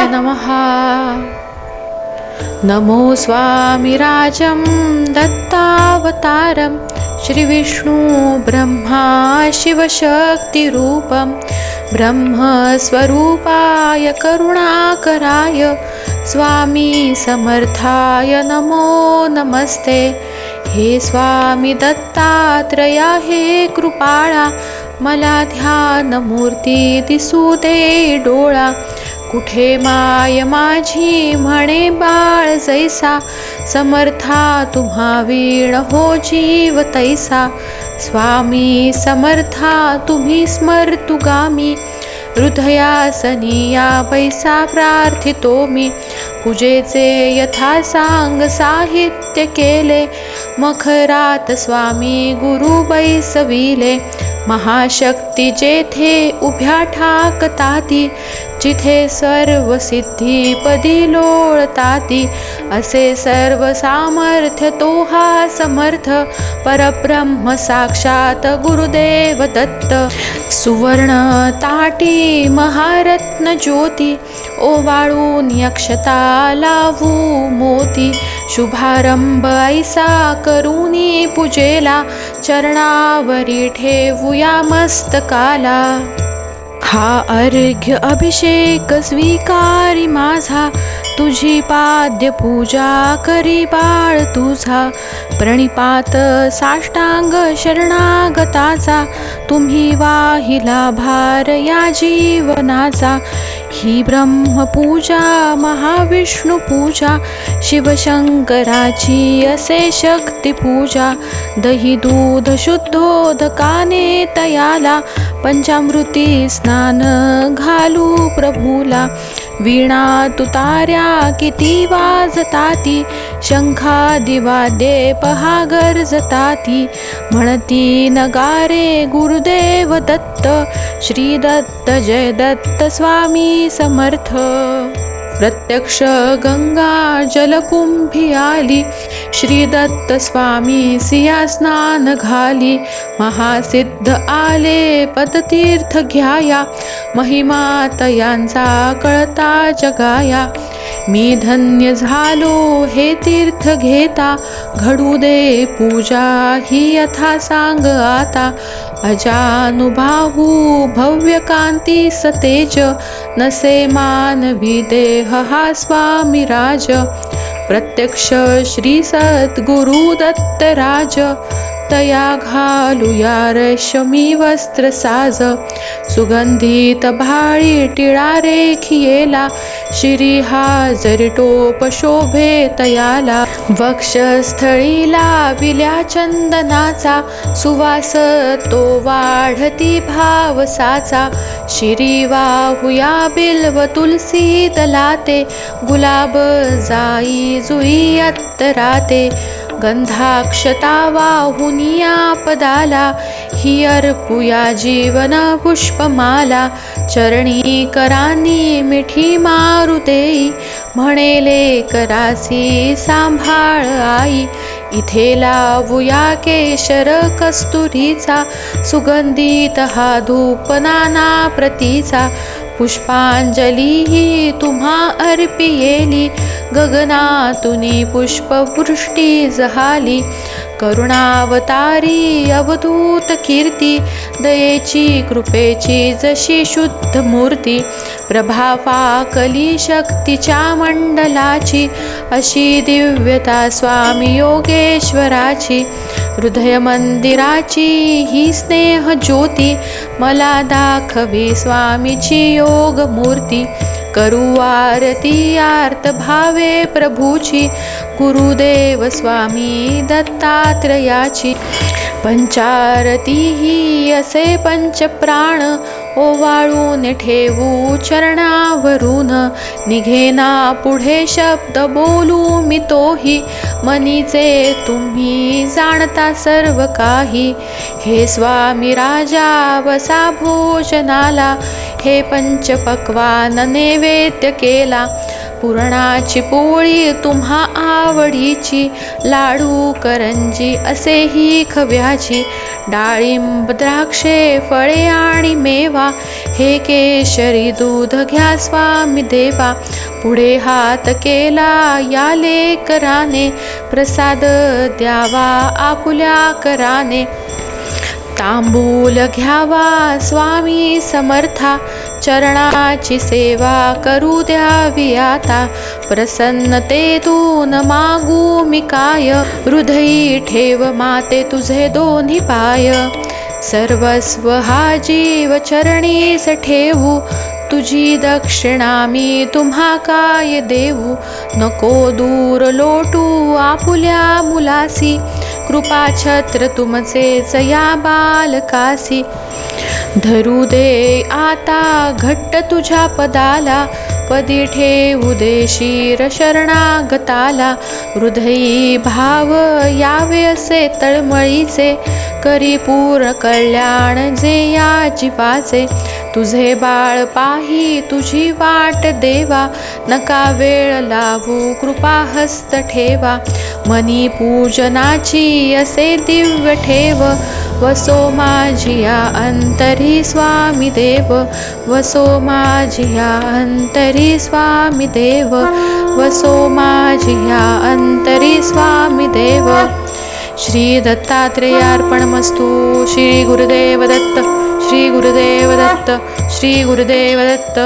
नमः। नमो स्वामिराजं दत्तावतारं श्रीविष्णु ब्रह्मा शिवशक्तिरूपं ब्रह्मस्वरूपाय करुणाकराय स्वामी समर्थाय नमो नमस्ते। हे स्वामी दत्तात्रया हे कृपाळा, मला ध्यानमूर्ती दिसू दे डोळा। कुठे माय माझी म्हणे बाळ जैसा, समर्था तुम्हा वीण हो जीव तैसा। स्वामी समर्था तुम्ही स्मर्तुगामी, हृदयासनी या बैसा प्रार्थितो मी। पूजेचे यथासांग साहित्य केले, मखरात स्वामी गुरु बैसविले। महाशक्ती जेथे उभ्या ठाकताती, जिथे सर्व सिद्धीपदी लोळताती। असे सर्व सामर्थ्य तो हा समर्थ, परब्रह्म साक्षात गुरुदेव दत्त। सुवर्ण ताटी महारत्न ज्योती, ओवाळून अक्षता लावू मोती। शुभारंभ ऐसा करूनी पूजेला, चरणावरी ठेवूया मस्तकाला। हा अर्घ्य अभिषेक स्वीकारी माझा, तुझी पाद्य पूजा करी बाळ तुझा। प्रणिपात साष्टांग शरणागताचा, तुम्ही वाहिला भार या जीवनाचा। ही ब्रह्मपूजा महाविष्णू पूजा, शिवशंकराची असे शक्तिपूजा। दही दूध शुद्धोदकाने तयाला, पंचामृती स्नान घालू प्रभूला। वीणा तुतार्या किती वाजताती, शंखादि वाद्ये पहा गरजताती। म्हणती नगारे गुरुदेव दत्त, श्री दत्त जय दत्त स्वामी समर्थ। प्रत्यक्ष गंगा जलकुंभी आली, श्री दत्त स्वामी सिया स्नान घाली। महासिद्ध आले पदतीर्थ घ्याया, महिमा तयांचा कळता जगाया। मी धन्य झालो हे तीर्थ घेता, घडू दे पूजा ही यथा सांग आता। अजानुबाहू भव्य कांती सतेज, नसे मानवी देह हा स्वामी राज। प्रत्यक्ष श्री सद्गुरु दत्तराज, तया घालूया रेशमी वस्त्र साज। सुगंधित भाळी टिळा रेखियेला, श्री हाजरी टोप शोभे तयाला। वक्षस्थळी लाविल्या चंदनाचा, सुवास तो वाढती भावसाचा। शिरी वाहुया बिल्व तुलसी दलाते, गुलाब जाई जुई अत्तराते। गंधाक्षता वाहुनिया पदाला, ही अर्पुया जीवन पुष्पमाला। चरणी करानी मिठी मारू देई, म्हणेले करासी सांभाळ आई। इथे लावूया केशर कस्तुरीचा, सुगंधित हा धूप नाना प्रतीचा। पुष्पांजली ही तुम्हा अर्पियेली, गगनातुनी पुष्पवृष्टी जहाली। करुणावतारी अवधूत कीर्ती, दयेची कृपेची जशी शुद्ध मूर्ती। प्रभा फाकली शक्तीच्या मंडलाची, अशी दिव्यता स्वामी योगेश्वराची। हृदय मंदिराची ही स्नेह ज्योती, मला दाखवी स्वामीची योग मूर्ती। करू आरती आर्त भावे प्रभूची, गुरुदेव स्वामी दत्तात्रयाची। पंचारती ही असे पंचप्राण, ओवाळून ठेवू चरणावरून। निघेना पुढे शब्द बोलू मी तोही, मनीचे तुम्ही जाणता सर्व काही। हे स्वामी राजा बसा भोजनाला, हे पंचपक्वान नैवेद्य केला। पुरणाची पोळी तुम्हा आवडीची, लाडू करंजी असेही खव्याची, डाळिंब द्राक्षे फळे आणि मेवा, हे केशरी दूध घ्या स्वामी देवा. पुढे हात केला या लेकराने, प्रसाद द्यावा आपुल्या कराने. तांबूल घ्यावा स्वामी समर्था, चरणाची सेवा करू द्यावी आता. प्रसन्नतेतून मागू मी काय, हृदयी ठेव माते तुझे दोन्ही पाय. सर्वस्व हा जीव चरणीस ठेवू, तुझी दक्षिणा मी तुम्हा काय देऊ. नको दूर लोटू आपुल्या मुलासी, कृपा छत्र तुमचेच या बालकासी. धरू दे आता घट्ट तुझ्या पदाला, पदी ठेवू दे शिर शरणागताला. हृदयी भाव यावे असे तळमळीचे, करी पूर्ण कल्याण जे या जीवाचे. तुझे बाळ पाही तुझी वाट देवा, नका वेळ लावू कृपा हस्त ठेवा. मनी पूजनाची असे दिव्य ठेव, वसो माझी या अंतरी स्वामी देव. वसो माझी या अंतरी स्वामी देव. वसो माझी या अंतरी स्वामी देव. श्री दत्तात्रेयार्पणमस्तु. श्री गुरुदेव दत्त. श्री गुरुदेव दत्त. श्री गुरुदेव दत्त.